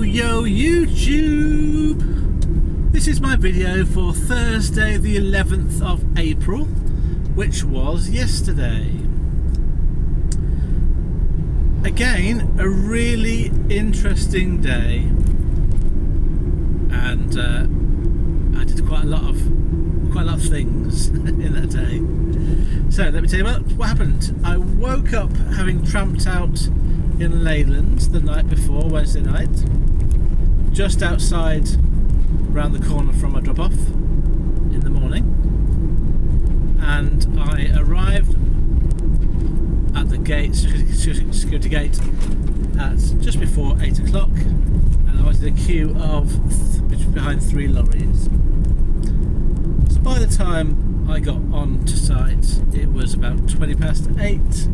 Yo YouTube! This is my video for Thursday the 11th of April, which was yesterday. Again, a really interesting day, and I did quite a lot of things in that day. So let me tell you what happened. I woke up having tramped out in Leyland the night before, Wednesday night, just outside, round the corner from my drop-off in the morning, and I arrived at the gate, security gate, at just before 8 o'clock, and I was in a queue of behind 3 lorries. So by the time I got on to site, it was about 20 past 8.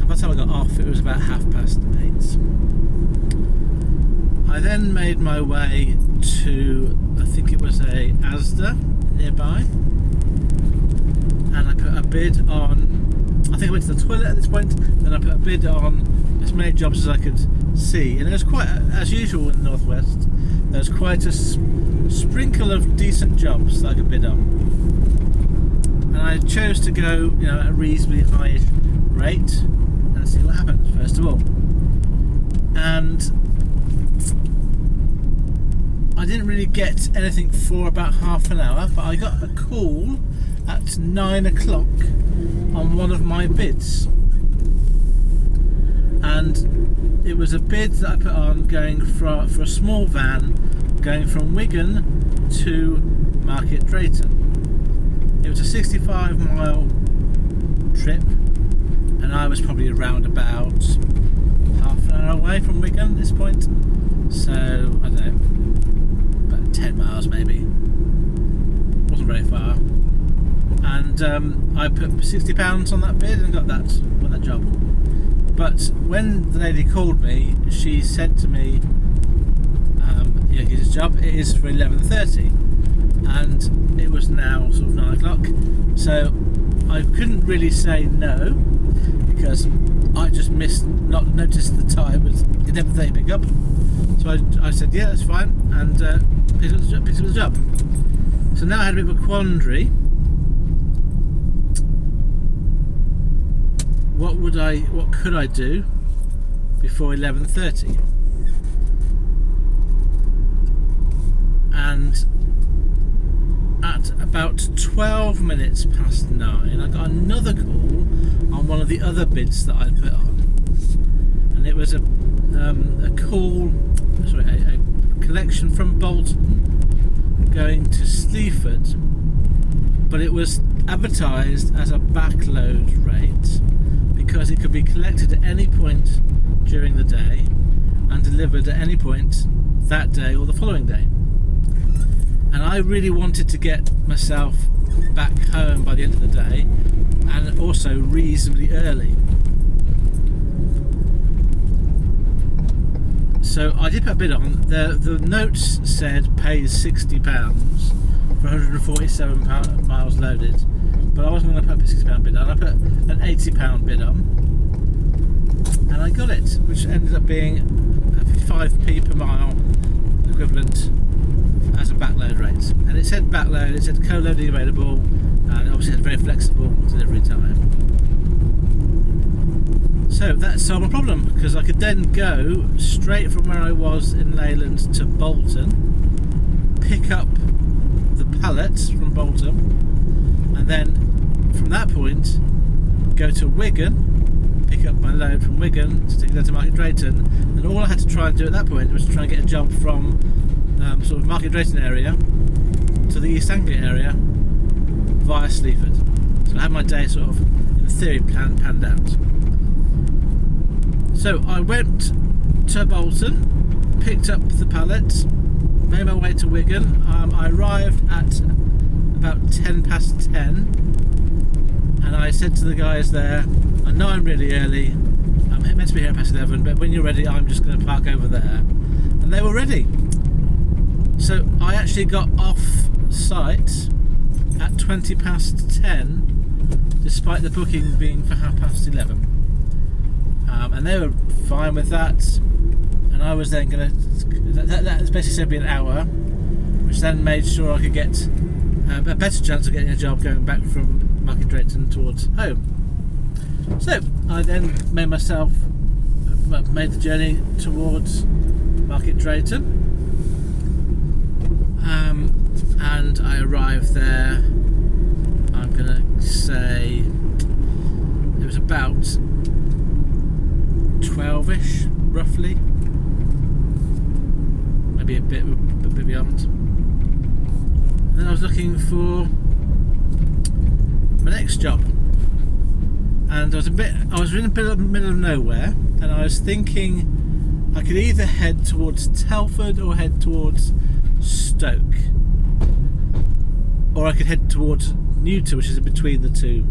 By the time I got off, it was about 8:30. I then made my way to, I think it was a Asda nearby, and I put a bid on, I think I went to the toilet at this point, then I put a bid on as many jobs as I could see, and there was quite, as usual in the Northwest, there was quite a sprinkle of decent jobs that I could bid on. And I chose to go, at a reasonably high rate, and see what happens first of all. And I didn't really get anything for about half an hour, but I got a call at 9 o'clock on one of my bids, and it was a bid that I put on going for a small van going from Wigan to Market Drayton. It was a 65-mile trip, and I was probably around about half an hour away from Wigan at this point, so I don't know, about 10 miles maybe, wasn't very far, and I put £60 on that bid and got that job. But when the lady called me, she said to me, his job is for 11:30, and it was now sort of 9 o'clock, so I couldn't really say no, because I just not noticed the time was 11:30 pick up. So I said, yeah, that's fine, and picked up the job. So now I had a bit of a quandary. What could I do before 11:30? And at about 12 minutes past 9, I got another call on one of the other bids that I'd put on, and it was a collection from Bolton going to Sleaford, but it was advertised as a backload rate because it could be collected at any point during the day and delivered at any point that day or the following day. And I really wanted to get myself back home by the end of the day, and also reasonably early. So I did put a bid on. The notes said pays £60 for 147 miles loaded, but I wasn't going to put a £60 bid on. I put an £80 bid on, and I got it, which ended up being 55p per mile equivalent as a backload rate. And it said backload, it said co-loading available, and obviously it had very flexible delivery time. So that solved my problem, because I could then go straight from where I was in Leyland to Bolton, pick up the pallet from Bolton, and then from that point go to Wigan, pick up my load from Wigan to take that to Market Drayton. And all I had to try and do at that point was to try and get a job from sort of Market Drayton area to the East Anglia area via Sleaford. So I had my day sort of, in theory, panned out. So I went to Bolton, picked up the pallet, made my way to Wigan. I arrived at about 10 past 10, and I said to the guys there, I know I'm really early, I'm meant to be here at past 11, but when you're ready I'm just going to park over there. And they were ready. So I actually got off site at 20 past 10, despite the booking being for 11:30. And they were fine with that, and I was then going to, that was basically said be an hour, which then made sure I could get a better chance of getting a job going back from Market Drayton towards home. So I then made the journey towards Market Drayton, and I arrived there, I'm going to say it was about 12ish roughly, maybe a bit beyond. And then I was looking for my next job, and I was in the middle of nowhere, and I was thinking I could either head towards Telford or head towards Stoke, or I could head towards Newton, which is in between the two,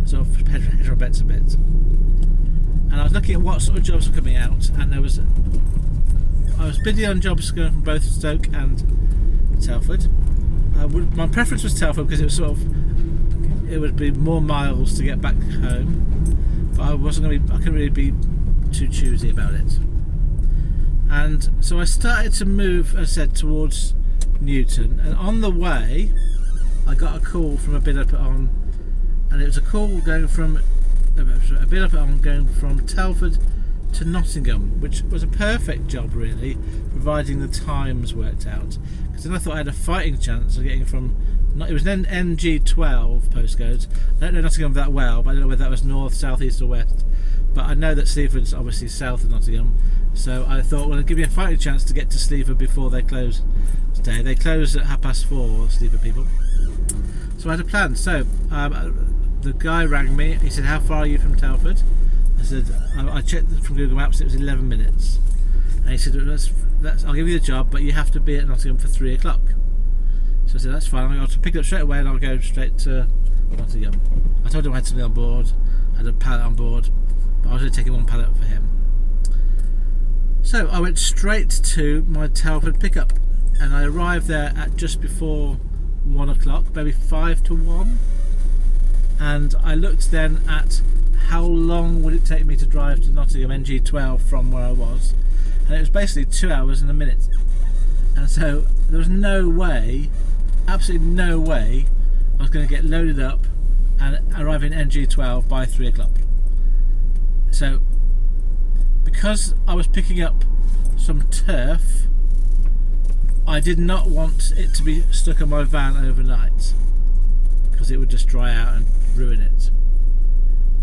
sort of hedge our bets a bit. And I was looking at what sort of jobs were coming out, and I was bidding on jobs going from both Stoke and Telford. My preference was Telford because it would be more miles to get back home, but I couldn't really be too choosy about it. And so I started to move, as I said, towards Newton, and on the way I got a call from a bid I put on, and it was a call going from Telford to Nottingham, which was a perfect job really, providing the times worked out, because then I thought I had a fighting chance of getting from, it was then NG12 postcodes. I don't know Nottingham that well, but I don't know whether that was north, south, east or west, but I know that Sleaford's obviously south of Nottingham, so I thought, well, it'll give me a fighting chance to get to Sleaford before they close today. They close at 4:30, Sleaford people. So I had a plan. So the guy rang me. He said, "How far are you from Telford?" I said, I checked from Google Maps. It was 11 minutes. And he said, I'll give you the job, but you have to be at Nottingham for 3 o'clock. So I said, that's fine. I'll pick it up straight away and I'll go straight to Nottingham. I told him I had something on board. I had a pallet on board, but I was only taking one pallet for him. So I went straight to my Telford pickup, and I arrived there at just before 1 o'clock, maybe 5 to 1. And I looked then at how long would it take me to drive to Nottingham NG12 from where I was, and it was basically 2 hours and a minute. And so there was no way, absolutely no way, I was going to get loaded up and arrive in NG12 by 3 o'clock. So because I was picking up some turf, I did not want it to be stuck on my van overnight, because it would just dry out and ruin it.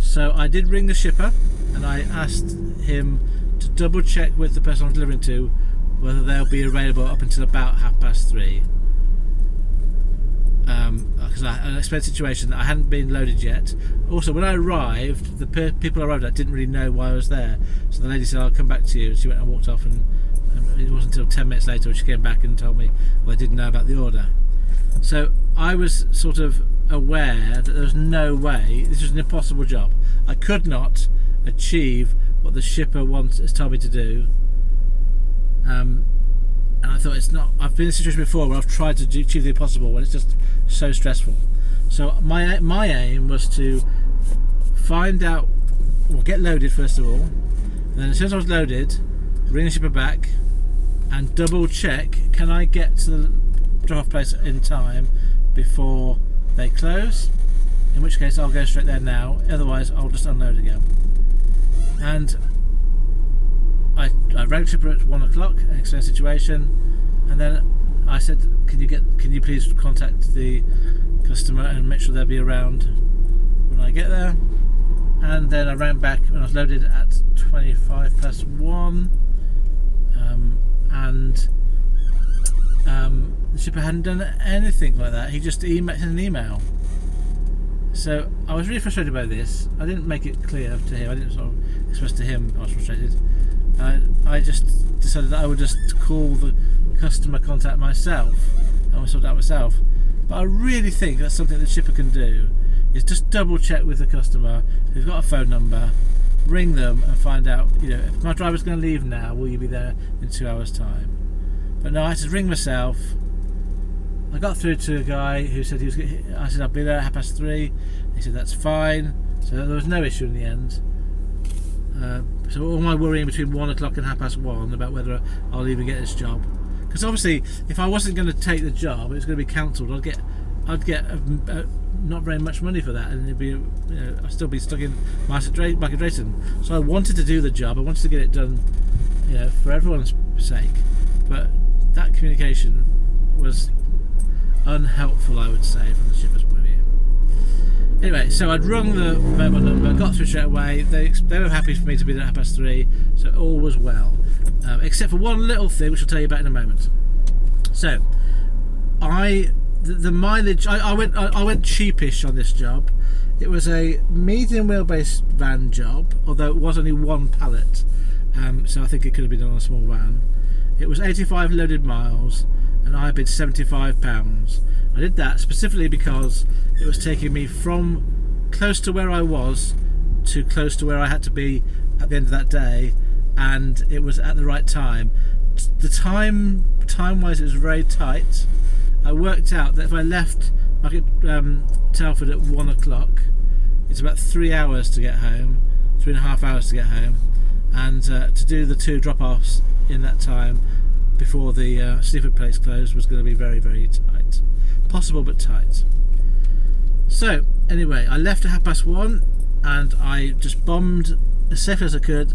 So I did ring the shipper, and I asked him to double check with the person I'm delivering to whether they'll be available up until about 3:30. Because I explained the situation that I hadn't been loaded yet. Also, when I arrived, the people I arrived at didn't really know why I was there. So the lady said, "I'll come back to you." And she went and walked off, and it wasn't until 10 minutes later when she came back and told me, well, I didn't know about the order. So I was sort of aware that there was no way, this was an impossible job. I could not achieve what the shipper has told me to do. And I thought, I've been in a situation before where I've tried to achieve the impossible when it's just so stressful. So my aim was to find out, well, get loaded first of all, and then as soon as I was loaded, ring the shipper back and double check, can I get to the drop-off place in time before they close, in which case I'll go straight there now, otherwise I'll just unload again. And I rang the shipper at 1 o'clock and explained the situation, and then I said, can you please contact the customer and make sure they'll be around when I get there. And then I ran back when I was loaded at 1:25, and the shipper hadn't done anything like that. He just sent an email. So I was really frustrated by this. I didn't make it clear to him. I didn't sort of express to him I was frustrated. I just decided that I would just call the customer contact myself and sort it out myself. But I really think that's something the shipper can do, is just double check with the customer. If they've got a phone number, ring them and find out, if my driver's going to leave now, will you be there in 2 hours time? But no, I had to ring myself. I got through to a guy who said I said I'll be there at 3:30. He said that's fine, so there was no issue in the end. So all my worrying between 1 o'clock and 1:30 about whether I'll even get this job, because obviously if I wasn't going to take the job, it was going to be cancelled. I'd get not very much money for that, and it'd be, I'd still be stuck in Market Drayton. So I wanted to do the job. I wanted to get it done, for everyone's sake. But that communication was unhelpful, I would say, from the shipper's point of view. Anyway, so I'd rung the mobile number, got through straight away. They were happy for me to be there at 3:30, so all was well, except for one little thing, which I'll tell you about in a moment. So, the mileage, I went cheapish on this job. It was a medium wheelbase van job, although it was only one pallet, so I think it could have been done on a small van. It was 85 loaded miles, and I bid £75. I did that specifically because it was taking me from close to where I was to close to where I had to be at the end of that day, and it was at the right time. The time-wise, it was very tight. I worked out that if I left Telford at 1 o'clock, it's about 3 hours to get home, 3.5 hours to get home, and to do the 2 drop-offs in that time before the Sleaford place closed was going to be very, very tight. Possible but tight. So anyway, I left at 1:30, and I just bombed as safe as I could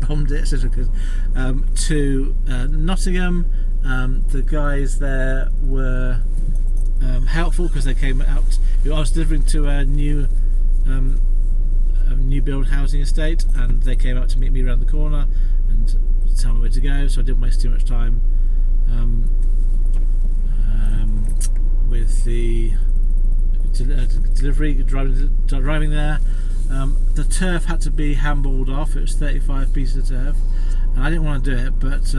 bombed it as safe as I could to Nottingham. The guys there were helpful because they came out. I was delivering to a new build housing estate, and they came out to meet me around the corner and tell me where to go, so I didn't waste too much time with the delivery, driving there. The turf had to be handballed off. It was 35 pieces of turf, and I didn't want to do it, but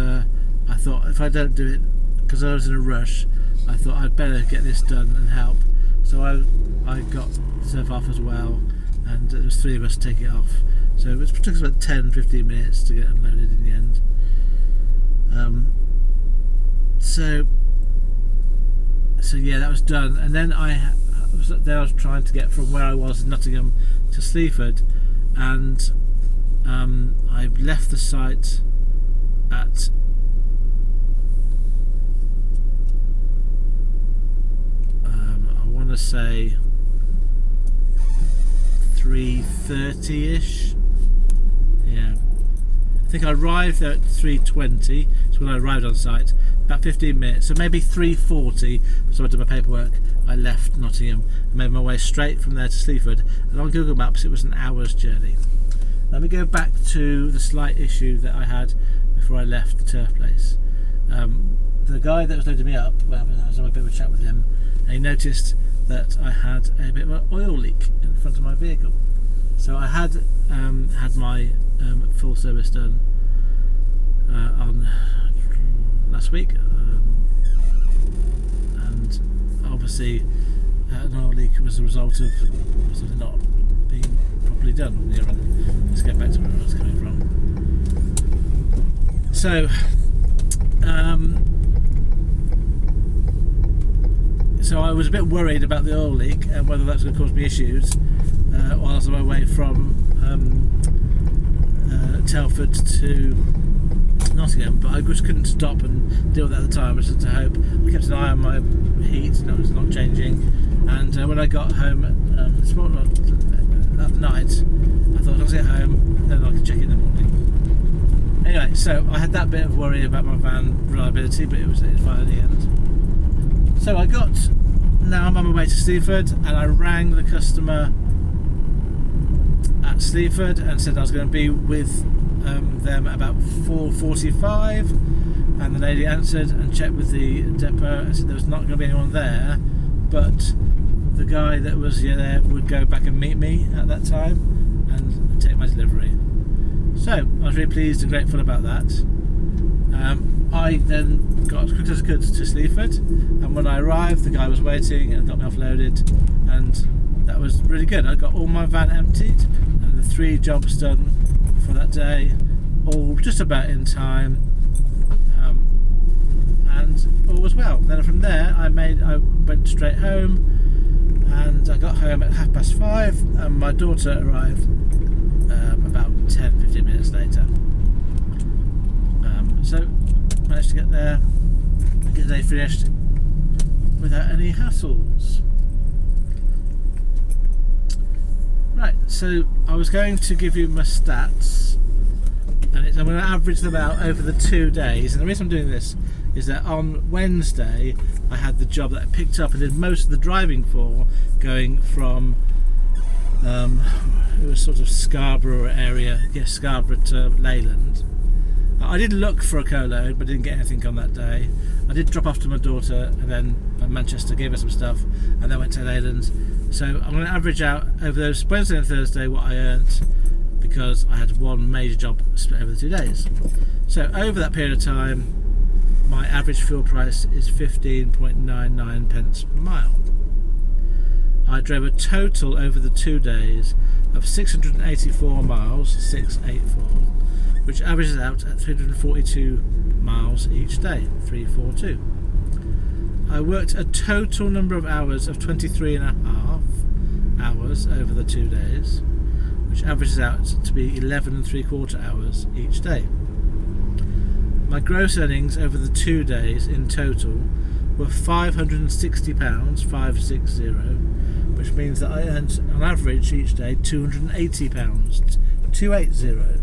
I thought if I don't do it, because I was in a rush, I thought I'd better get this done and help. So I got the turf off as well, and there was 3 of us to take it off. So it took us about 10-15 minutes to get unloaded in the end. So yeah, that was done, and then I was trying to get from where I was in Nottingham to Sleaford, and I left the site at I want to say 3:30ish. Yeah, I think I arrived there at 3:20. That's when I arrived on site. About 15 minutes, so maybe 3:40. So I did my paperwork. I left Nottingham and made my way straight from there to Sleaford. And on Google Maps, it was an hour's journey. Let me go back to the slight issue that I had before I left the turf place. The guy that was loading me up, well, I was having a bit of a chat with him, and he noticed that I had a bit of an oil leak in the front of my vehicle. So I had had my full service done on last week, and obviously an oil leak was a result of something not being properly done. Let's get back to where I was coming from. So I was a bit worried about the oil leak and whether that was going to cause me issues while I was on my way from Telford to Nottingham, but I just couldn't stop and deal with that at the time. I just had to hope. I kept an eye on my heat, it's not changing, and when I got home that night, I thought I'll get home, then I can check in the morning. Anyway, so I had that bit of worry about my van reliability, but it was fine at the end. So now I'm on my way to Sleaford, and I rang the customer at Sleaford and said I was going to be with them about 4:45, and the lady answered and checked with the depot and said there was not going to be anyone there, but the guy that was there would go back and meet me at that time and take my delivery. So I was really pleased and grateful about that. I then got as quick as I could to Sleaford, and when I arrived the guy was waiting and got me offloaded, and that was really good. I got all my van emptied and the 3 jobs done for that day, all just about in time, and all was well. Then from there I went straight home, and I got home at 5:30, and my daughter arrived about 10-15 minutes later. So managed to get there and get the day finished without any hassles. Right, so I was going to give you my stats, and I'm going to average them out over the 2 days. And the reason I'm doing this is that on Wednesday I had the job that I picked up and did most of the driving for, going from it was sort of Scarborough area, yes, Scarborough to Leyland. I did look for a co-load but didn't get anything on that day. I did drop off to my daughter and then Manchester, gave her some stuff, and then went to Leyland. So I'm going to average out over those Wednesday and Thursday what I earned, because I had one major job split over the 2 days. So over that period of time, my average fuel price is 15.99 pence per mile. I drove a total over the 2 days of 684 miles, 684, which averages out at 342 miles each day, 342. I worked a total number of hours of 23.5 hours over the 2 days, which averages out to be 11.75 hours each day. My gross earnings over the 2 days in total were £560, 560, which means that I earned on average each day £280, 280.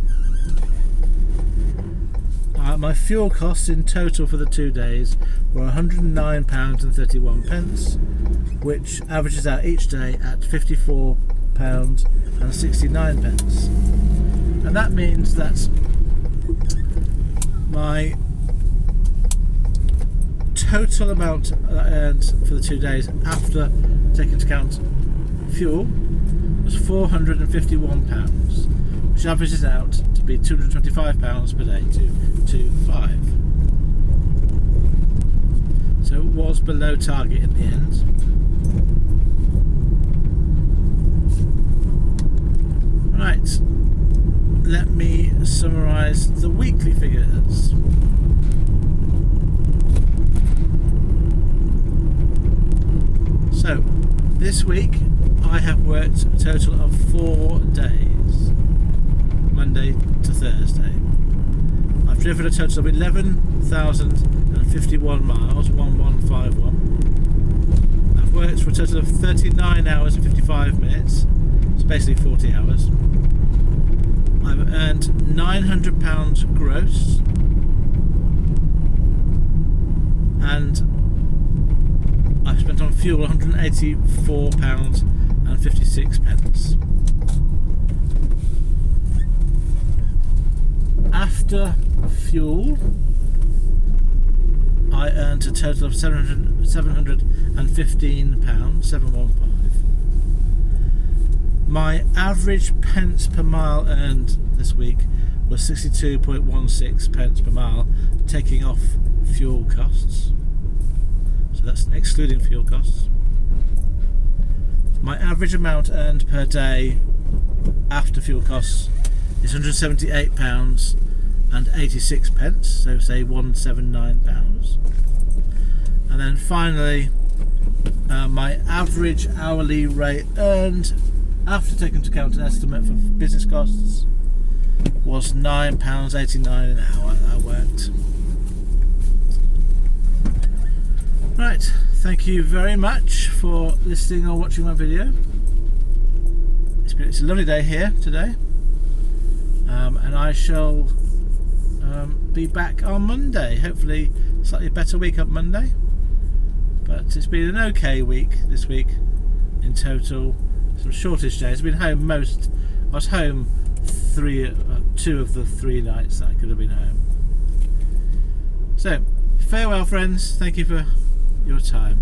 My fuel costs in total for the 2 days were £109.31, which averages out each day at £54.69. And that means that my total amount that I earned for the 2 days after taking into account fuel was £451, which averages out to be £225 per day, 225. So it was below target in the end. Right, let me summarise the weekly figures. So this week I have worked a total of 4 days, Monday to Thursday. I've driven a total of 11,051 miles, 1151. I've worked for a total of 39 hours and 55 minutes, it's basically 40 hours. I've earned £900 gross, and I've spent on fuel £184.56. After fuel, I earned a total of £715, 715. My average pence per mile earned this week was 62.16 pence per mile, taking off fuel costs. So that's excluding fuel costs. My average amount earned per day after fuel costs is £178.86, so say £179. And then finally, my average hourly rate earned after taking into account an estimate for business costs was £9.89 an hour that I worked. Right, thank you very much for listening or watching my video. It's a lovely day here today, and I shall be back on Monday. Hopefully a slightly better week on Monday, but it's been an okay week this week in total. Some shortish days. I've been home I was home 2 of the 3 nights that I could have been home. So farewell friends, thank you for your time.